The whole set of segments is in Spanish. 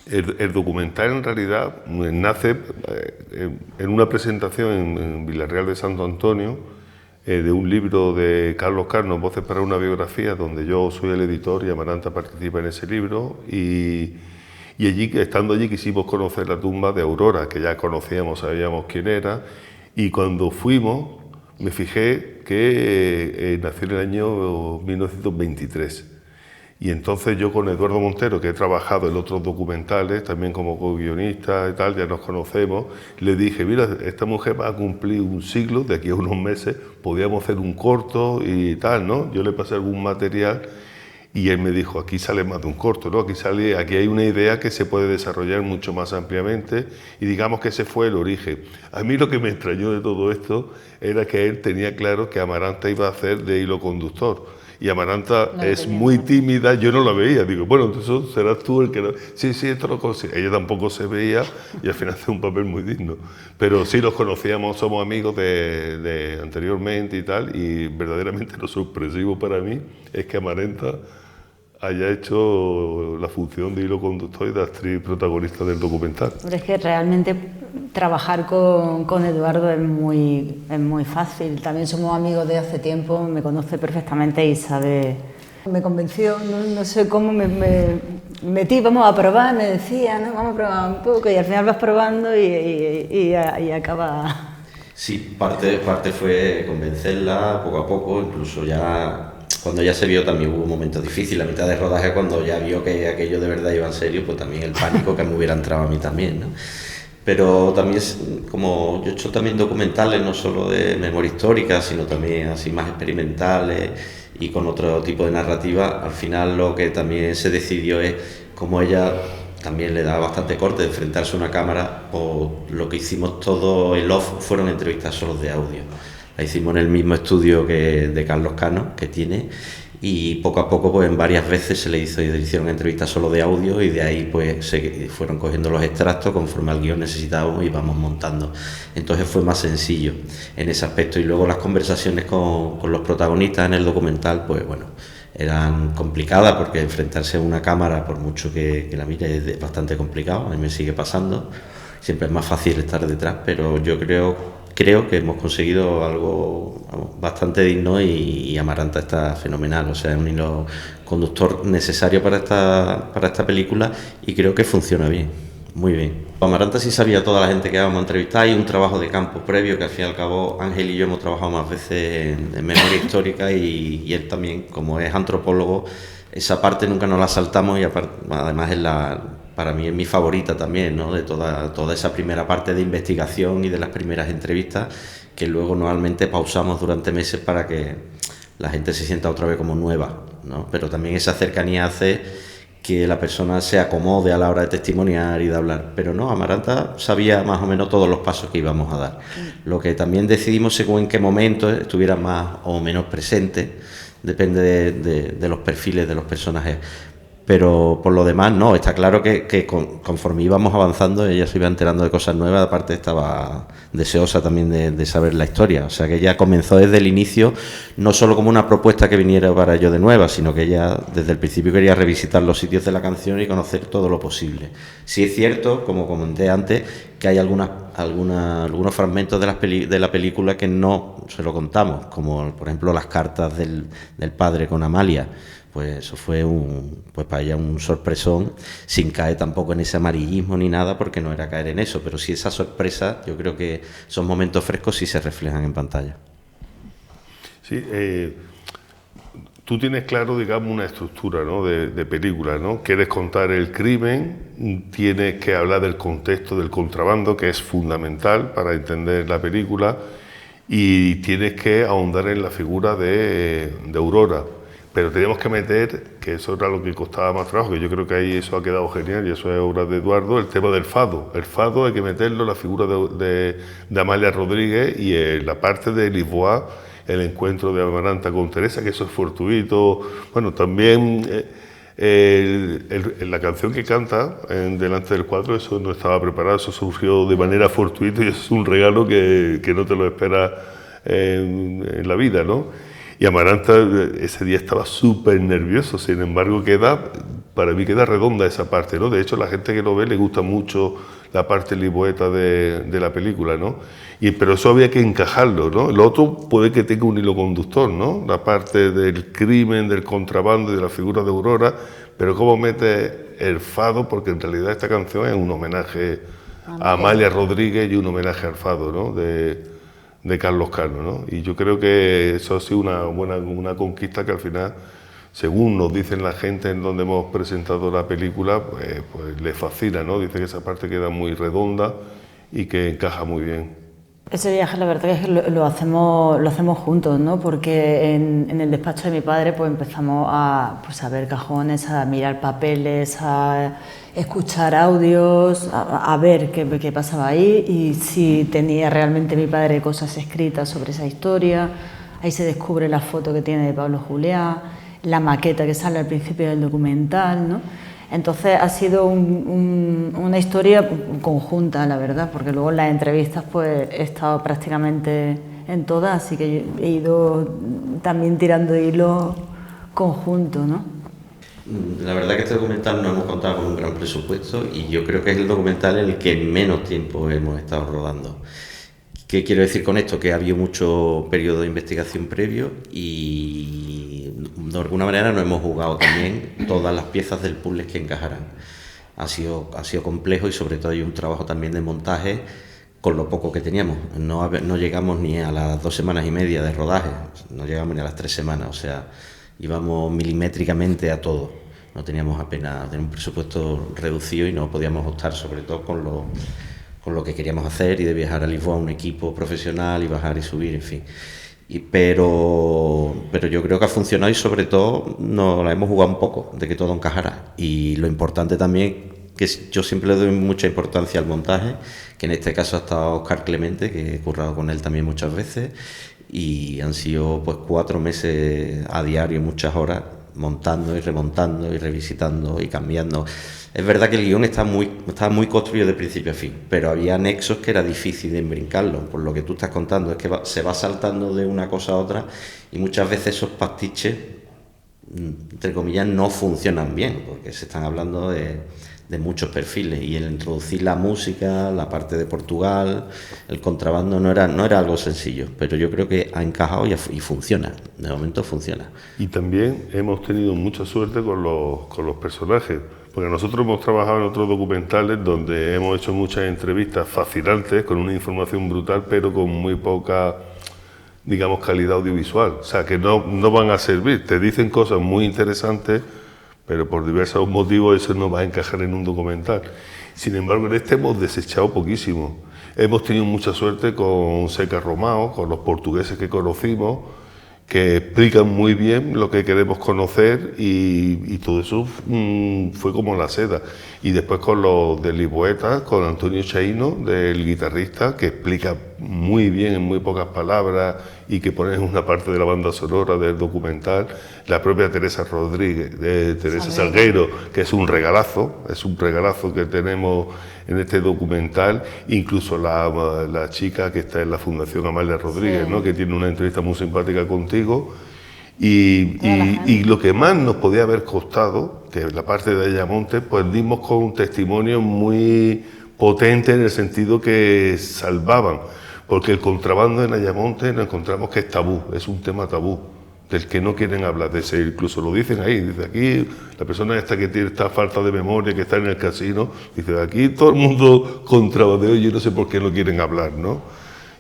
El documental en realidad nace en una presentación en Villarreal de Santo Antonio de un libro de Carlos Cano, Voces para una biografía, donde yo soy el editor y Amaranta participa en ese libro y allí, estando allí, quisimos conocer la tumba de Aurora, que ya conocíamos, sabíamos quién era, y cuando fuimos me fijé que nació en el año 1923. Y entonces yo con Eduardo Montero, que he trabajado en otros documentales, también como co-guionista y tal, ya nos conocemos, le dije, mira, esta mujer va a cumplir un siglo, de aquí a unos meses, podíamos hacer un corto y tal, ¿no? Yo le pasé algún material y él me dijo, aquí sale más de un corto, ¿no? Aquí hay una idea que se puede desarrollar mucho más ampliamente y digamos que ese fue el origen. A mí lo que me extrañó de todo esto era que él tenía claro que Amaranta iba a hacer de hilo conductor. Y Amaranta No es muy tímida, yo no la veía. Digo, bueno, entonces serás tú el que no... Sí, esto lo consigue. Ella tampoco se veía y al final hace un papel muy digno. Pero sí los conocíamos, somos amigos de anteriormente y tal, y verdaderamente lo sorpresivo para mí es que Amaranta haya hecho la función de hilo conductor y de actriz protagonista del documental. Pero es que realmente trabajar con Eduardo es muy fácil. También somos amigos de hace tiempo, me conoce perfectamente y sabe... Me convenció, no sé cómo me metí, vamos a probar, me decía, ¿no? Vamos a probar un poco y al final vas probando y acaba... Sí, parte fue convencerla poco a poco, incluso ya... Cuando ya se vio también hubo momentos difíciles, la mitad de rodaje cuando ya vio que aquello de verdad iba en serio, pues también el pánico que me hubiera entrado a mí también, ¿no? Pero también, como yo he hecho también documentales, no solo de memoria histórica, sino también así más experimentales y con otro tipo de narrativa, al final lo que también se decidió es, como ella también le da bastante corte de enfrentarse a una cámara, pues lo que hicimos todo el off fueron entrevistas solo de audio. La hicimos en el mismo estudio que de Carlos Cano, que tiene, y poco a poco, pues en varias veces se le hicieron entrevistas solo de audio y de ahí pues se fueron cogiendo los extractos conforme al guión necesitábamos y vamos montando. Entonces fue más sencillo en ese aspecto. Y luego las conversaciones con los protagonistas en el documental, pues bueno, eran complicadas porque enfrentarse a una cámara, por mucho que la mire, es bastante complicado. A mí me sigue pasando. Siempre es más fácil estar detrás, pero yo creo que hemos conseguido algo bastante digno y Amaranta está fenomenal, o sea, es un hilo conductor necesario para esta película y creo que funciona bien, muy bien. Amaranta sí sabía toda la gente que íbamos a entrevistar, hay un trabajo de campo previo que al fin y al cabo Ángel y yo hemos trabajado más veces en memoria histórica y él también, como es antropólogo, esa parte nunca nos la saltamos y además es para mí es mi favorita también, ¿no? De toda esa primera parte de investigación y de las primeras entrevistas que luego normalmente pausamos durante meses para que la gente se sienta otra vez como nueva, ¿no? Pero también esa cercanía hace que la persona se acomode a la hora de testimoniar y de hablar. Pero no, Amaranta sabía más o menos todos los pasos que íbamos a dar. Lo que también decidimos según en qué momento estuviera más o menos presente, depende de los perfiles de los personajes. Pero por lo demás no, está claro que conforme íbamos avanzando ella se iba enterando de cosas nuevas, aparte estaba deseosa también de saber la historia, o sea que ella comenzó desde el inicio no solo como una propuesta que viniera para Yo de Nueva, sino que ella desde el principio quería revisitar los sitios de la canción y conocer todo lo posible. Sí es cierto, como comenté antes, que hay algunos fragmentos de la película que no se lo contamos, como por ejemplo las cartas del padre con Amalia. Pues eso fue pues para ella un sorpresón, sin caer tampoco en ese amarillismo ni nada, porque no era caer en eso, pero sí esa sorpresa, yo creo que esos momentos frescos sí se reflejan en pantalla. Sí, tú tienes claro, digamos, una estructura, ¿no? de película, ¿no? Quieres contar el crimen, tienes que hablar del contexto del contrabando, que es fundamental para entender la película, y tienes que ahondar en la figura de Aurora. Pero teníamos que meter, que eso era lo que costaba más trabajo, que yo creo que ahí eso ha quedado genial y eso es obra de Eduardo, el tema del fado. El fado hay que meterlo, la figura de Amalia Rodríguez y la parte de Lisboa, el encuentro de Amaranta con Teresa, que eso es fortuito. Bueno, también la canción que canta en Delante del Cuadro, eso no estaba preparado, eso surgió de manera fortuita y eso es un regalo que no te lo esperas en la vida, ¿no? Y Amaranta ese día estaba súper nervioso, sin embargo queda para mí queda redonda esa parte, ¿no? De hecho, la gente que lo ve le gusta mucho la parte liboeta de la película, ¿no? Pero eso había que encajarlo, ¿no? Lo otro puede que tenga un hilo conductor, ¿no? La parte del crimen, del contrabando y de la figura de Aurora, pero cómo mete el fado, porque en realidad esta canción es un homenaje a Amalia Rodríguez y un homenaje al fado, ¿no? De Carlos Cano, ¿no? Y yo creo que eso ha sido una conquista que al final, según nos dicen la gente en donde hemos presentado la película, pues les fascina, ¿no? Dice que esa parte queda muy redonda y que encaja muy bien. Ese viaje la verdad es que lo hacemos juntos, ¿no? Porque en el despacho de mi padre pues empezamos a ver cajones, a mirar papeles, a escuchar audios, a ver qué pasaba ahí y si tenía realmente mi padre cosas escritas sobre esa historia. Ahí se descubre la foto que tiene de Pablo Juliá, la maqueta que sale al principio del documental, ¿no? Entonces ha sido una historia conjunta, la verdad, porque luego en las entrevistas pues he estado prácticamente en todas, así que he ido también tirando hilos conjuntos, ¿no? La verdad que este documental no hemos contado con un gran presupuesto y yo creo que es el documental en el que menos tiempo hemos estado rodando. ¿Qué quiero decir con esto? Que ha habido mucho periodo de investigación previo y de alguna manera nos hemos jugado también todas las piezas del puzzle que encajarán. Ha sido complejo y sobre todo hay un trabajo también de montaje con lo poco que teníamos. No llegamos ni a las 2 semanas y media de rodaje, no llegamos ni a las 3 semanas, o sea, íbamos milimétricamente a todo. No teníamos apenas un presupuesto reducido y no podíamos optar sobre todo con lo que queríamos hacer y de viajar a Lisboa a un equipo profesional y bajar y subir, en fin. Pero yo creo que ha funcionado y sobre todo nos la hemos jugado un poco de que todo encajara. Y lo importante también, que yo siempre le doy mucha importancia al montaje, que en este caso ha estado Óscar Clemente, que he currado con él también muchas veces, y han sido pues 4 meses a diario, muchas horas, montando y remontando y revisitando y cambiando. Es verdad que el guión estaba muy construido de principio a fin, pero había nexos que era difícil de brincarlo, por lo que tú estás contando, es que se va saltando de una cosa a otra y muchas veces esos pastiches, entre comillas, no funcionan bien, porque se están hablando de muchos perfiles y el introducir la música, la parte de Portugal, el contrabando no era algo sencillo, pero yo creo que ha encajado y funciona, de momento funciona. Y también hemos tenido mucha suerte con los personajes, porque nosotros hemos trabajado en otros documentales donde hemos hecho muchas entrevistas fascinantes, con una información brutal, pero con muy poca, digamos, calidad audiovisual, o sea, que no van a servir, te dicen cosas muy interesantes, pero por diversos motivos eso no va a encajar en un documental. Sin embargo, en este hemos desechado poquísimo. Hemos tenido mucha suerte con Seca Romao, con los portugueses que conocimos, que explican muy bien lo que queremos conocer y todo eso fue como la seda. Y después con los de Lisboeta, con Antonio Chaino, del guitarrista, que explica muy bien en muy pocas palabras y que pone en una parte de la banda sonora del documental, la propia Teresa Rodríguez, de Teresa Salgueiro, que es un regalazo que tenemos en este documental, incluso la chica que está en la Fundación Amalia Rodríguez, sí, ¿no? Que tiene una entrevista muy simpática contigo. Y lo que más nos podía haber costado, que es la parte de Ayamonte, pues dimos con un testimonio muy potente en el sentido que salvaban, porque el contrabando en Ayamonte nos encontramos que es tabú, es un tema tabú, del que no quieren hablar de ese, incluso lo dicen ahí, dice aquí la persona esta que tiene esta falta de memoria, que está en el casino, dice aquí todo el mundo contrabandeo y yo no sé por qué no quieren hablar, ¿no?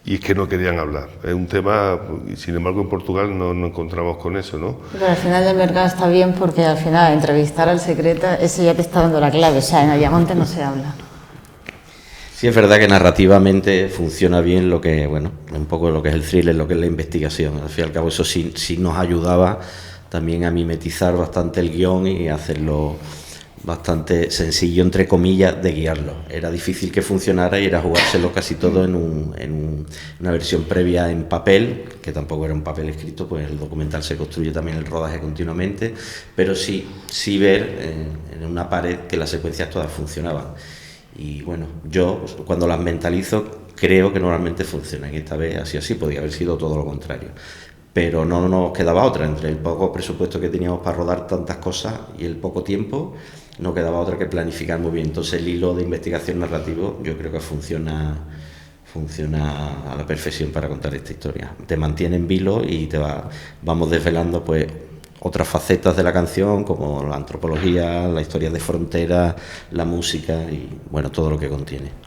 Y es que no querían hablar. Es un tema, y sin embargo en Portugal no nos encontramos con eso, ¿no? Pero al final del mercado está bien porque al final entrevistar al secreta, eso ya te está dando la clave, o sea, en Ayamonte no se habla. Sí, es verdad que narrativamente funciona bien lo que, bueno, un poco lo que es el thriller, lo que es la investigación. Al fin y al cabo eso sí nos ayudaba también a mimetizar bastante el guión y hacerlo bastante sencillo, entre comillas, de guiarlo. Era difícil que funcionara y era jugárselo casi todo en una versión previa en papel, que tampoco era un papel escrito, pues el documental se construye también el rodaje continuamente, pero sí ver en una pared que las secuencias todas funcionaban. Y bueno, yo cuando las mentalizo creo que normalmente funcionan, y esta vez así podía haber sido todo lo contrario. pero no nos quedaba otra, entre el poco presupuesto que teníamos para rodar tantas cosas y el poco tiempo, no quedaba otra que planificar muy bien. Entonces el hilo de investigación narrativo yo creo que funciona a la perfección para contar esta historia. Te mantiene en vilo y vamos desvelando pues otras facetas de la canción, como la antropología, la historia de frontera, la música y bueno, todo lo que contiene.